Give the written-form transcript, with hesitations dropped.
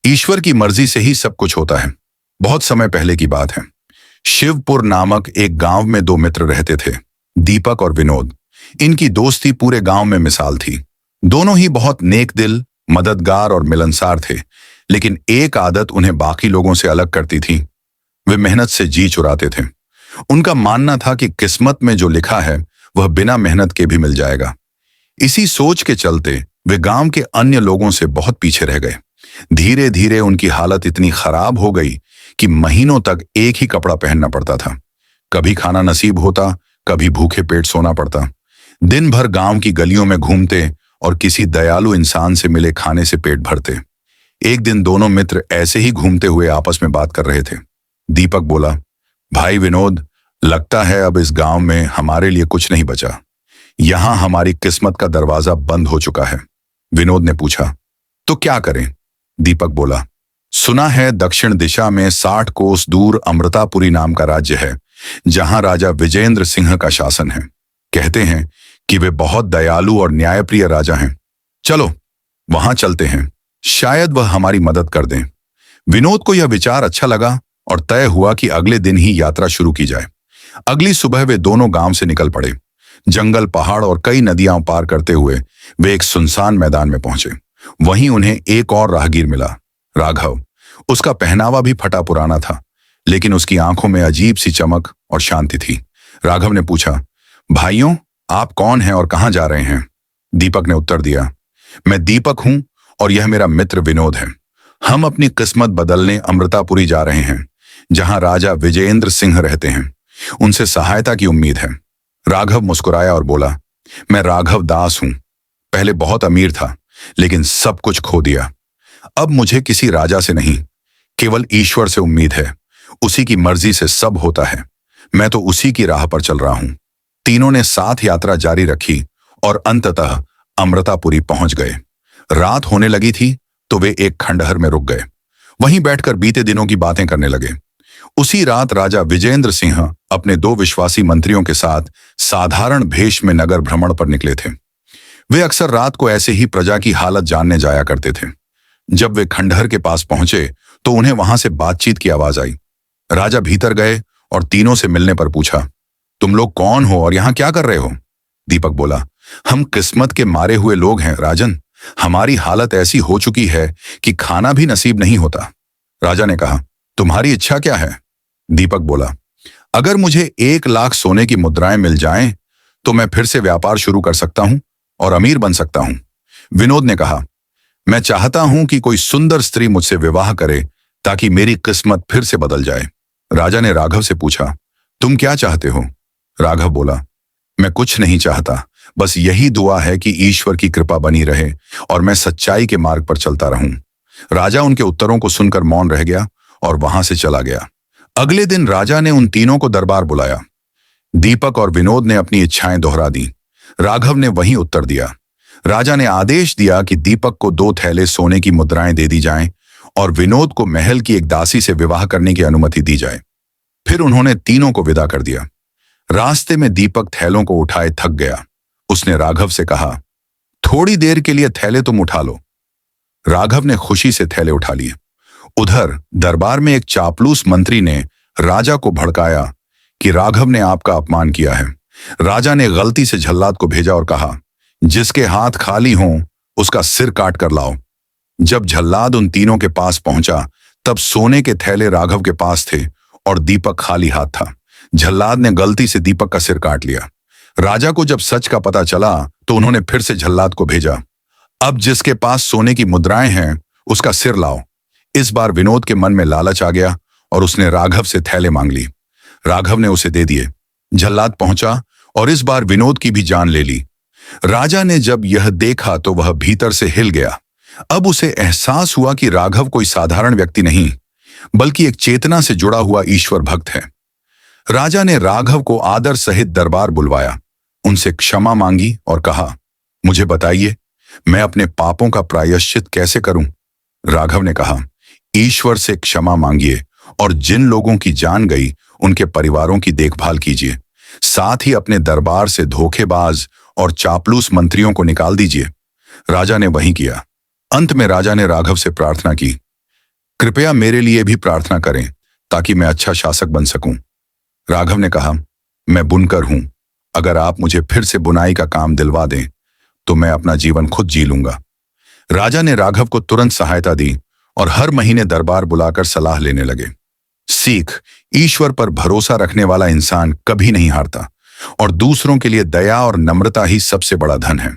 ईश्वर की मर्जी से ही सब कुछ होता है। बहुत समय पहले की बात है। शिवपुर नामक एक गांव में दो मित्र रहते थे, दीपक और विनोद। इनकी दोस्ती पूरे गांव में मिसाल थी। दोनों ही बहुत नेक दिल, मददगार और मिलनसार थे। लेकिन एक आदत उन्हें बाकी लोगों से अलग करती थी। वे मेहनत से जी चुराते थे। उनका मानना था कि किस्मत में जो लिखा है वह बिना मेहनत के भी मिल जाएगा। इसी सोच के चलते वे गांव के अन्य लोगों से बहुत पीछे रह गए। धीरे धीरे उनकी हालत इतनी खराब हो गई कि महीनों तक एक ही कपड़ा पहनना पड़ता था। कभी खाना नसीब होता, कभी भूखे पेट सोना पड़ता। दिन भर गांव की गलियों में घूमते और किसी दयालु इंसान से मिले खाने से पेट भरते। एक दिन दोनों मित्र ऐसे ही घूमते हुए आपस में बात कर रहे थे। दीपक बोला, भाई विनोद, लगता है अब इस गांव में हमारे लिए कुछ नहीं बचा। यहां हमारी किस्मत का दरवाजा बंद हो चुका है। विनोद ने पूछा, तो क्या करें? दीपक बोला, सुना है दक्षिण दिशा में 60 कोस दूर अमृतापुरी नाम का राज्य है, जहां राजा विजेंद्र सिंह का शासन है। कहते हैं कि वे बहुत दयालु और न्यायप्रिय राजा हैं। चलो वहां चलते हैं, शायद वह हमारी मदद कर दें। विनोद को यह विचार अच्छा लगा और तय हुआ कि अगले दिन ही यात्रा शुरू की जाए। अगली सुबह वे दोनों गांव से निकल पड़े। जंगल, पहाड़ और कई नदियां पार करते हुए वे एक सुनसान मैदान में पहुंचे। वहीं उन्हें एक और राहगीर मिला, राघव। उसका पहनावा भी फटा पुराना था, लेकिन उसकी आंखों में अजीब सी चमक और शांति थी। राघव ने पूछा, भाइयों, आप कौन हैं और कहां जा रहे हैं? दीपक ने उत्तर दिया, मैं दीपक हूं और यह मेरा मित्र विनोद है। हम अपनी किस्मत बदलने अमृतापुरी जा रहे हैं, जहां राजा विजेंद्र सिंह रहते हैं। उनसे सहायता की उम्मीद है। राघव मुस्कुराया और बोला, मैं राघव दास हूं। पहले बहुत अमीर था, लेकिन सब कुछ खो दिया। अब मुझे किसी राजा से नहीं, केवल ईश्वर से उम्मीद है। उसी की मर्जी से सब होता है। मैं तो उसी की राह पर चल रहा हूं। तीनों ने साथ यात्रा जारी रखी और अंततः अमृतापुरी पहुंच गए। रात होने लगी थी तो वे एक खंडहर में रुक गए। वहीं बैठकर बीते दिनों की बातें करने लगे। उसी रात राजा विजेंद्र सिंह अपने दो विश्वासी मंत्रियों के साथ साधारण भेष में नगर भ्रमण पर निकले थे। वे अक्सर रात को ऐसे ही प्रजा की हालत जानने जाया करते थे। जब वे खंडहर के पास पहुंचे तो उन्हें वहां से बातचीत की आवाज आई। राजा भीतर गए और तीनों से मिलने पर पूछा, तुम लोग कौन हो और यहां क्या कर रहे हो? दीपक बोला, हम किस्मत के मारे हुए लोग हैं राजन। हमारी हालत ऐसी हो चुकी है कि खाना भी नसीब नहीं होता। राजा ने कहा, तुम्हारी इच्छा क्या है? दीपक बोला, अगर मुझे 1 लाख सोने की मुद्राएं मिल जाएं तो मैं फिर से व्यापार शुरू कर सकता हूं और अमीर बन सकता हूं। विनोद ने कहा, मैं चाहता हूं कि कोई सुंदर स्त्री मुझसे विवाह करे ताकि मेरी किस्मत फिर से बदल जाए। राजा ने राघव से पूछा, तुम क्या चाहते हो? राघव बोला, मैं कुछ नहीं चाहता, बस यही दुआ है कि ईश्वर की कृपा बनी रहे और मैं सच्चाई के मार्ग पर चलता रहूं। राजा उनके उत्तरों को सुनकर मौन रह गया और वहां से चला गया। अगले दिन राजा ने उन तीनों को दरबार बुलाया। दीपक और विनोद ने अपनी इच्छाएं दोहरा दी। राघव ने वही उत्तर दिया। राजा ने आदेश दिया कि दीपक को 2 थैले सोने की मुद्राएं दे दी जाएं और विनोद को महल की एक दासी से विवाह करने की अनुमति दी जाए। फिर उन्होंने तीनों को विदा कर दिया। रास्ते में दीपक थैलों को उठाए थक गया। उसने राघव से कहा, थोड़ी देर के लिए थैले तुम उठा लो। राघव ने खुशी से थैले उठा लिए। उधर दरबार में एक चापलूस मंत्री ने राजा को भड़काया कि राघव ने आपका अपमान किया है। राजा ने गलती से झल्लाद को भेजा और कहा, जिसके हाथ खाली हों उसका सिर काट कर लाओ। जब झल्लाद उन तीनों के पास पहुंचा तब सोने के थैले राघव के पास थे और दीपक खाली हाथ था। झल्लाद ने गलती से दीपक का सिर काट लिया। राजा को जब सच का पता चला तो उन्होंने फिर से झल्लाद को भेजा, अब जिसके पास सोने की मुद्राएं हैं उसका सिर लाओ। इस बार विनोद के मन में लालच आ गया और उसने राघव से थैले मांग ली। राघव ने उसे दे दिए। झल्लाद पहुंचा और इस बार विनोद की भी जान ले ली। राजा ने जब यह देखा तो वह भीतर से हिल गया। अब उसे एहसास हुआ कि राघव कोई साधारण व्यक्ति नहीं, बल्कि एक चेतना से जुड़ा हुआ ईश्वर भक्त है। राजा ने राघव को आदर सहित दरबार बुलवाया, उनसे क्षमा मांगी और कहा, मुझे बताइए, मैं अपने पापों का प्रायश्चित कैसे करूं? राघव ने कहा, ईश्वर से क्षमा मांगिए और जिन लोगों की जान गई उनके परिवारों की देखभाल कीजिए। साथ ही अपने दरबार से धोखेबाज और चापलूस मंत्रियों को निकाल दीजिए। राजा ने वही किया। अंत में राजा ने राघव से प्रार्थना की, कृपया मेरे लिए भी प्रार्थना करें ताकि मैं अच्छा शासक बन सकूं। राघव ने कहा, मैं बुनकर हूं। अगर आप मुझे फिर से बुनाई का काम दिलवा दें तो मैं अपना जीवन खुद जी लूंगा। राजा ने राघव को तुरंत सहायता दी और हर महीने दरबार बुलाकर सलाह लेने लगे। सीख, ईश्वर पर भरोसा रखने वाला इंसान कभी नहीं हारता और दूसरों के लिए दया और नम्रता ही सबसे बड़ा धन है।